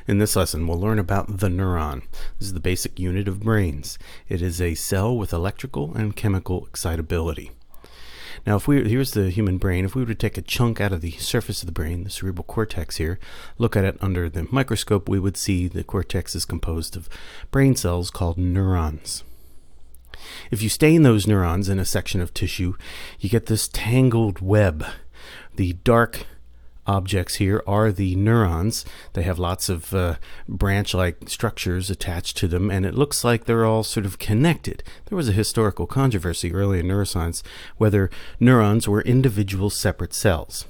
In this lesson, we'll learn about the neuron. This is the basic unit of brains. It is a cell with electrical and chemical excitability. Now, here's the human brain. If we were to take a chunk out of the surface of the brain, the cerebral cortex here, look at it under the microscope, we would see the cortex is composed of brain cells called neurons. If you stain those neurons in a section of tissue, you get this tangled web. The dark objects here are the neurons. They have lots of branch-like structures attached to them, and it looks like they're all sort of connected. There was a historical controversy early in neuroscience whether neurons were individual separate cells.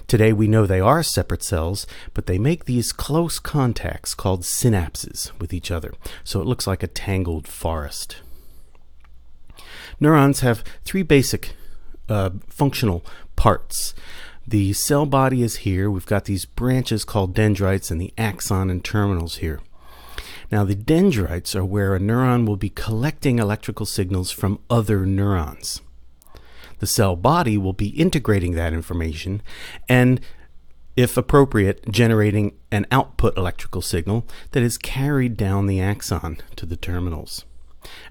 Today we know they are separate cells, but they make these close contacts called synapses with each other, so it looks like a tangled forest. Neurons have three basic functional parts. The cell body is here. We've got these branches called dendrites and the axon and terminals here. Now, the dendrites are where a neuron will be collecting electrical signals from other neurons. The cell body will be integrating that information and, if appropriate, generating an output electrical signal that is carried down the axon to the terminals.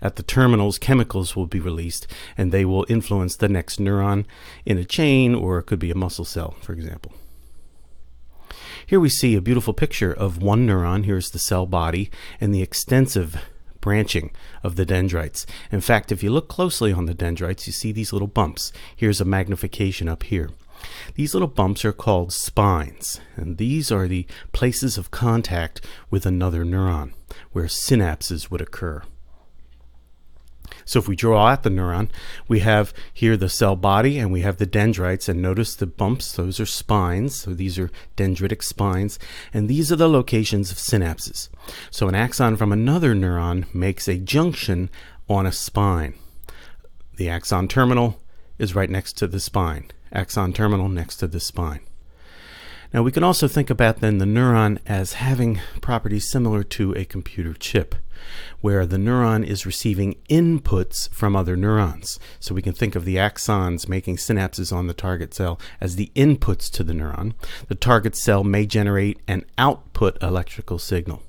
At the terminals, chemicals will be released, and they will influence the next neuron in a chain, or it could be a muscle cell, for example. Here we see a beautiful picture of one neuron. Here's the cell body and the extensive branching of the dendrites. In fact, if you look closely on the dendrites, you see these little bumps. Here's a magnification up here. These little bumps are called spines, and these are the places of contact with another neuron, where synapses would occur. So if we draw out the neuron, we have here the cell body and we have the dendrites, and notice the bumps, those are spines, so these are dendritic spines, and these are the locations of synapses. So an axon from another neuron makes a junction on a spine. The axon terminal is right next to the spine. Axon terminal next to the spine. Now we can also think about then the neuron as having properties similar to a computer chip, where the neuron is receiving inputs from other neurons. So we can think of the axons making synapses on the target cell as the inputs to the neuron. The target cell may generate an output electrical signal.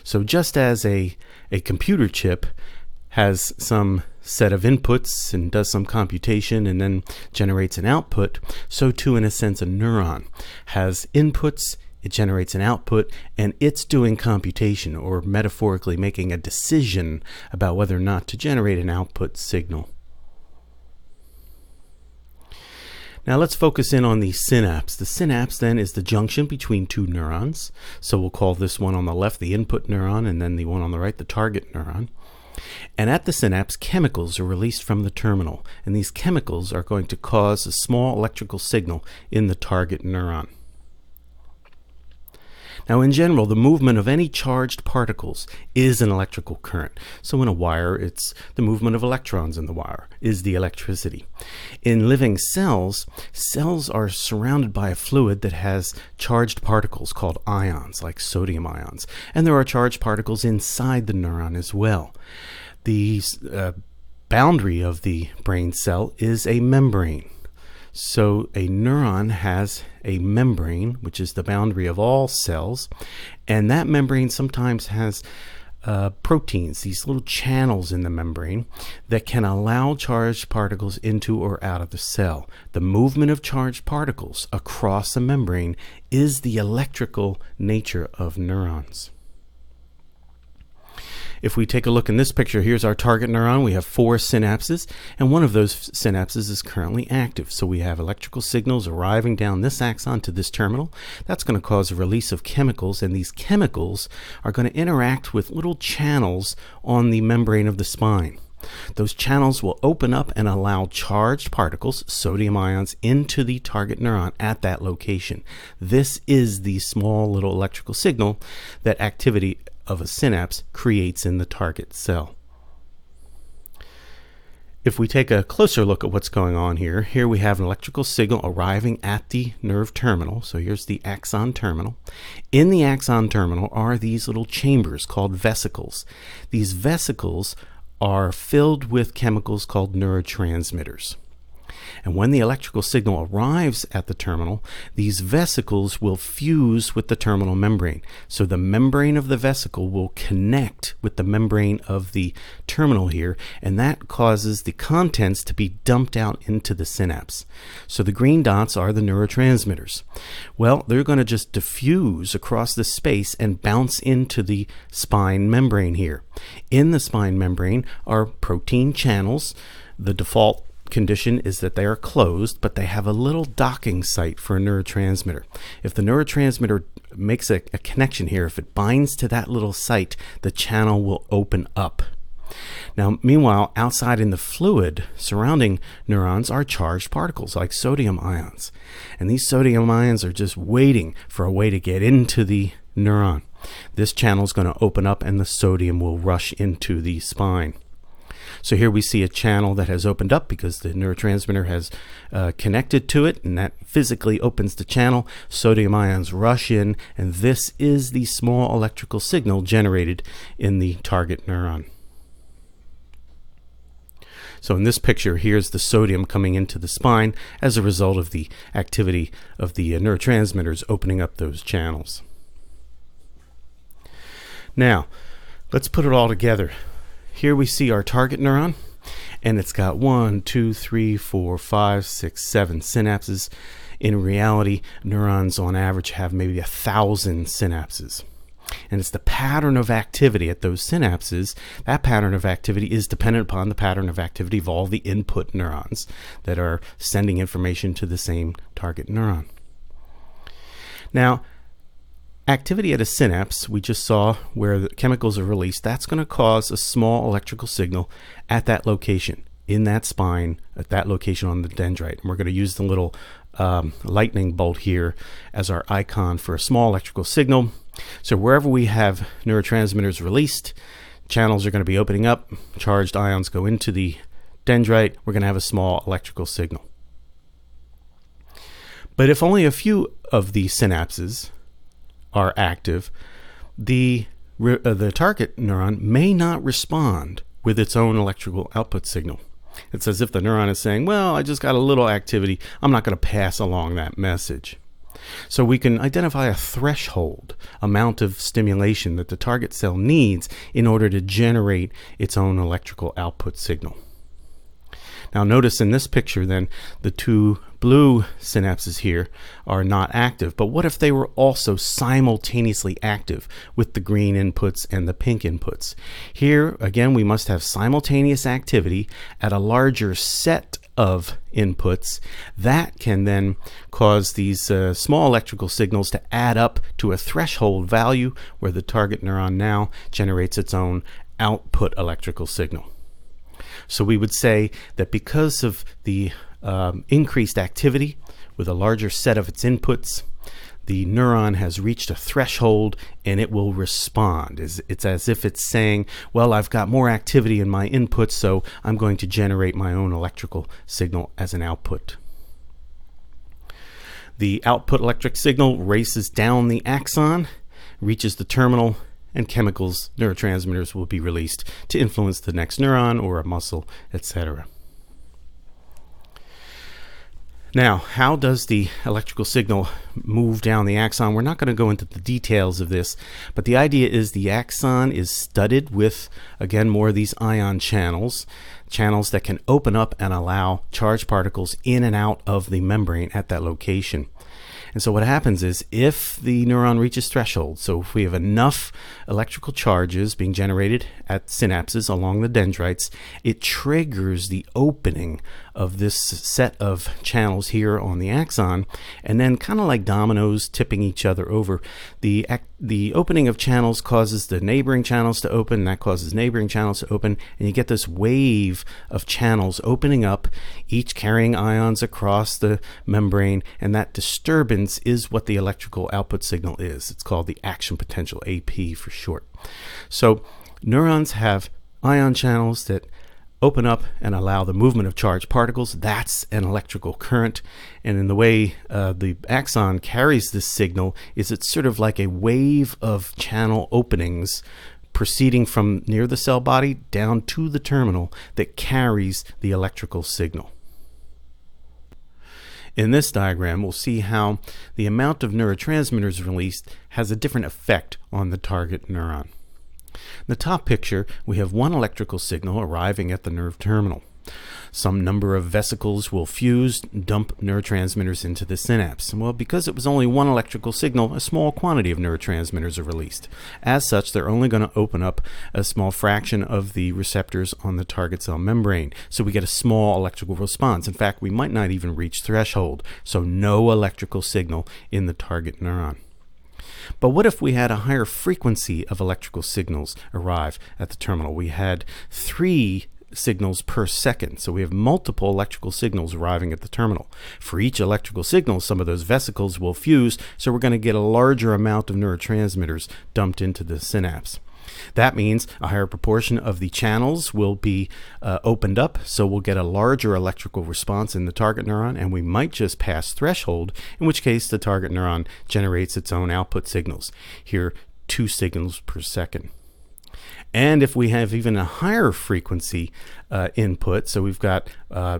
So just as a computer chip has some set of inputs and does some computation and then generates an output, so too in a sense a neuron has inputs, it generates an output, and it's doing computation, or metaphorically making a decision about whether or not to generate an output signal. Now let's focus in on the synapse. The synapse then is the junction between two neurons. So we'll call this one on the left the input neuron, and then the one on the right the target neuron. And at the synapse, chemicals are released from the terminal, and these chemicals are going to cause a small electrical signal in the target neuron. Now, in general, the movement of any charged particles is an electrical current. So in a wire, it's the movement of electrons in the wire is the electricity. In living cells, cells are surrounded by a fluid that has charged particles called ions, like sodium ions. And there are charged particles inside the neuron as well. The boundary of the brain cell is a membrane. So a neuron has a membrane, which is the boundary of all cells, and that membrane sometimes has proteins, these little channels in the membrane that can allow charged particles into or out of the cell. The movement of charged particles across a membrane is the electrical nature of neurons. If we take a look in this picture, here's our target neuron. We have 4 synapses, and one of those synapses is currently active. So we have electrical signals arriving down this axon to this terminal. That's going to cause a release of chemicals, and these chemicals are going to interact with little channels on the membrane of the spine. Those channels will open up and allow charged particles, sodium ions, into the target neuron at that location. This is the small little electrical signal that activity of a synapse creates in the target cell. If we take a closer look at what's going on here we have an electrical signal arriving at the nerve terminal. So here's the axon terminal. In the axon terminal are these little chambers called vesicles. These vesicles are filled with chemicals called neurotransmitters. And when the electrical signal arrives at the terminal, these vesicles will fuse with the terminal membrane. So the membrane of the vesicle will connect with the membrane of the terminal here, and that causes the contents to be dumped out into the synapse. So the green dots are the neurotransmitters. Well, they're going to just diffuse across the space and bounce into the spine membrane here. In the spine membrane are protein channels. The default condition is that they are closed, but they have a little docking site for a neurotransmitter. If the neurotransmitter makes a connection here, if it binds to that little site, the channel will open up. Now, meanwhile, outside in the fluid surrounding neurons are charged particles like sodium ions. And these sodium ions are just waiting for a way to get into the neuron. This channel is going to open up and the sodium will rush into the spine. So here we see a channel that has opened up because the neurotransmitter has connected to it, and that physically opens the channel. Sodium ions rush in, and this is the small electrical signal generated in the target neuron. So in this picture, here's the sodium coming into the spine as a result of the activity of the neurotransmitters opening up those channels. Now, let's put it all together. Here we see our target neuron, and it's got 1, 2, 3, 4, 5, 6, 7 synapses. In reality, neurons on average have maybe 1,000 synapses. And it's the pattern of activity at those synapses. That pattern of activity is dependent upon the pattern of activity of all the input neurons that are sending information to the same target neuron. Now, activity at a synapse, we just saw where the chemicals are released, that's going to cause a small electrical signal at that location, in that spine, at that location on the dendrite. And we're going to use the little lightning bolt here as our icon for a small electrical signal. So wherever we have neurotransmitters released, channels are going to be opening up, charged ions go into the dendrite, we're going to have a small electrical signal. But if only a few of the synapses are active, the target neuron may not respond with its own electrical output signal. It's as if the neuron is saying, well, I just got a little activity, I'm not going to pass along that message. So we can identify a threshold amount of stimulation that the target cell needs in order to generate its own electrical output signal. Now notice in this picture then, the two blue synapses here are not active, but what if they were also simultaneously active with the green inputs and the pink inputs? Here again, we must have simultaneous activity at a larger set of inputs. That can then cause these small electrical signals to add up to a threshold value where the target neuron now generates its own output electrical signal. So we would say that because of the increased activity with a larger set of its inputs, the neuron has reached a threshold and it will respond. It's as if it's saying, well, I've got more activity in my input, so I'm going to generate my own electrical signal as an output. The output electric signal races down the axon, reaches the terminal, and chemicals, neurotransmitters, will be released to influence the next neuron or a muscle, etc. Now, how does the electrical signal move down the axon? We're not going to go into the details of this, but the idea is the axon is studded with, again, more of these ion channels that can open up and allow charged particles in and out of the membrane at that location. And so what happens is if the neuron reaches threshold, so if we have enough electrical charges being generated at synapses along the dendrites, it triggers the opening of this set of channels here on the axon, and then kind of like dominoes tipping each other over, the opening of channels causes the neighboring channels to open, that causes neighboring channels to open, and you get this wave of channels opening up, each carrying ions across the membrane, and that disturbance is what the electrical output signal is. It's called the action potential, AP for short. So neurons have ion channels that open up and allow the movement of charged particles. That's an electrical current. And in the way the axon carries this signal is it's sort of like a wave of channel openings proceeding from near the cell body down to the terminal that carries the electrical signal. In this diagram, we'll see how the amount of neurotransmitters released has a different effect on the target neuron. In the top picture, we have one electrical signal arriving at the nerve terminal. Some number of vesicles will fuse, dump neurotransmitters into the synapse. Well, because it was only one electrical signal, a small quantity of neurotransmitters are released. As such, they're only going to open up a small fraction of the receptors on the target cell membrane. So we get a small electrical response. In fact, we might not even reach threshold. So no electrical signal in the target neuron. But what if we had a higher frequency of electrical signals arrive at the terminal? We had 3 signals per second. So we have multiple electrical signals arriving at the terminal. For each electrical signal, some of those vesicles will fuse, so we're going to get a larger amount of neurotransmitters dumped into the synapse. That means a higher proportion of the channels will be opened up, so we'll get a larger electrical response in the target neuron, and we might just pass threshold, in which case the target neuron generates its own output signals. Here, 2 signals per second. And if we have even a higher frequency input, so we've got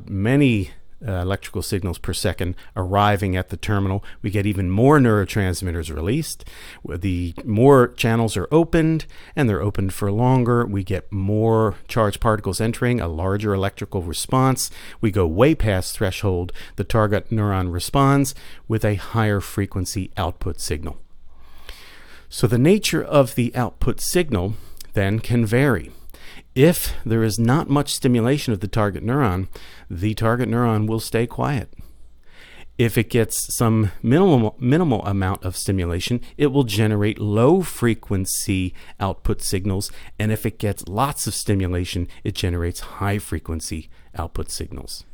many electrical signals per second arriving at the terminal, we get even more neurotransmitters released. The more channels are opened, and they're opened for longer. We get more charged particles entering, a larger electrical response. We go way past threshold. The target neuron responds with a higher frequency output signal. So the nature of the output signal then can vary. If there is not much stimulation of the target neuron will stay quiet. If it gets some minimal amount of stimulation, it will generate low frequency output signals, and if it gets lots of stimulation, it generates high frequency output signals.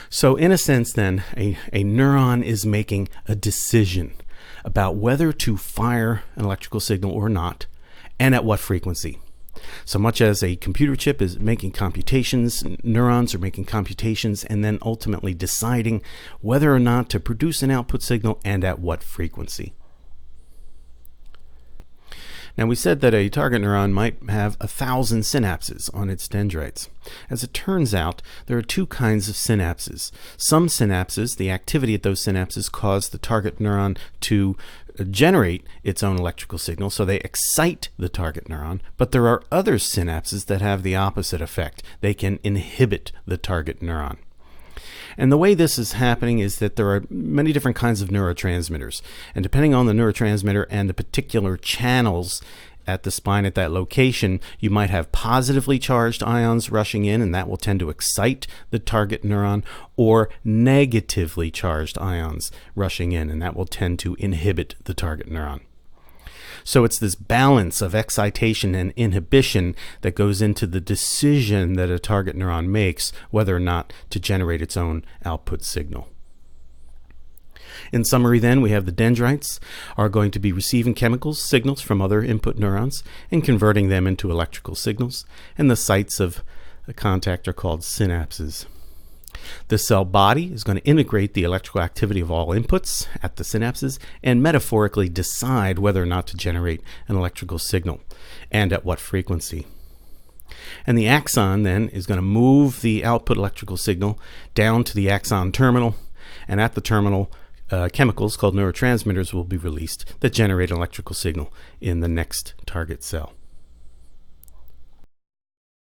So in a sense then, a neuron is making a decision about whether to fire an electrical signal or not, and at what frequency. So much as a computer chip is making computations, neurons are making computations and then ultimately deciding whether or not to produce an output signal and at what frequency. Now, we said that a target neuron might have 1,000 synapses on its dendrites. As it turns out, there are 2 kinds of synapses. Some synapses, the activity at those synapses cause the target neuron to generate its own electrical signal, so they excite the target neuron, but there are other synapses that have the opposite effect. They can inhibit the target neuron. And the way this is happening is that there are many different kinds of neurotransmitters. And depending on the neurotransmitter and the particular channels at the spine at that location, you might have positively charged ions rushing in, and that will tend to excite the target neuron, or negatively charged ions rushing in, and that will tend to inhibit the target neuron. So it's this balance of excitation and inhibition that goes into the decision that a target neuron makes whether or not to generate its own output signal. In summary then, we have the dendrites are going to be receiving chemical signals from other input neurons and converting them into electrical signals, and the sites of contact are called synapses. The cell body is going to integrate the electrical activity of all inputs at the synapses and metaphorically decide whether or not to generate an electrical signal and at what frequency. And the axon then is going to move the output electrical signal down to the axon terminal, and at the terminal, chemicals called neurotransmitters will be released that generate an electrical signal in the next target cell.